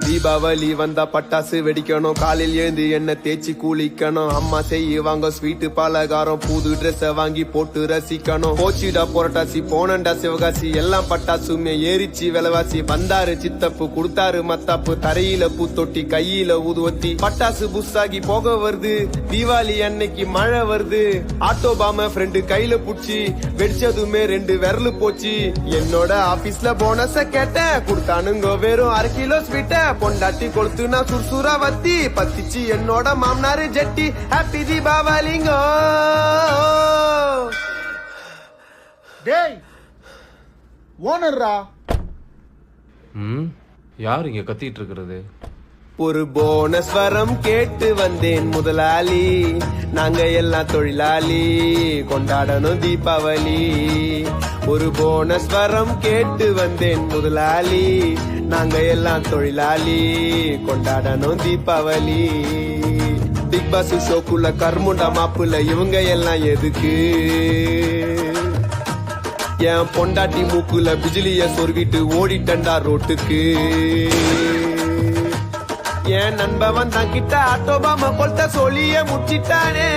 தீபாவளி வந்தா பட்டாசு வெடிக்கணும், காலில் எழுந்து என்ன தேய்ச்சி குளிக்கணும், அம்மா செய்வாங்க ஸ்வீட்டு பலகாரம், புது ட்ரெஸ் வாங்கி போட்டு ரசிக்கணும். போச்சுடா புரட்டாசி போனண்டா சிவகாசி, எல்லாம் பட்டாசுமே ஏறிச்சு விலவாசி. வந்தாரு சித்தப்பு கொடுத்தாரு மத்தாப்பு, தரையில பூத்தொட்டி கையில ஊதுவத்தி, பட்டாசு புஸ்ஸாகி போக வருது, தீபாவளி அன்னைக்கு மழை வருது. ஆட்டோபாம ஃப்ரெண்டு கையில புடிச்சு வெடிச்சதுமே 2 விரலு போச்சு. என்னோட ஆபீஸ்ல போனஸ கேட்டேன், கொடுத்தானுங்க வெறும் 1/2 கிலோ ஸ்வீட்ட. பொண்டாட்டி கொளுத்துனா சுர்சுரா வத்தி, பத்திச்சு என்னோட மாமனாரு ஜெட்டி. ஹாப்பி தீபாவளிங்கோ. டேய் ஓனர்ரா. யார் இங்க கத்திட்டு இருக்கிறது? ஒரு போனஸ் வரம் கேட்டு வந்தேன் முதலாளி, நாங்க எல்லாம் தொழிலாளி, கொண்டாடணும் தீபாவளி. ஒரு போனஸ் வரம் கேட்டு வந்தேன் முதலாளி, நாங்க எல்லாம் தொழிலாளி, கொண்டாடணும் தீபாவளி. பிக் பாஸ் ஷோக்குள்ள கர்முண்டா மாப்புல இவங்க எல்லாம் எதுக்கு? என் பொண்டாட்டி மூக்குல பிஜிலிய சொருகிட்டு ஓடிட்டண்டா ரோட்டுக்கு. என் நண்பவன் தான் கிட்ட ஆட்டோபாம கொல்த்த சொல்லிய முச்சிட்டானே.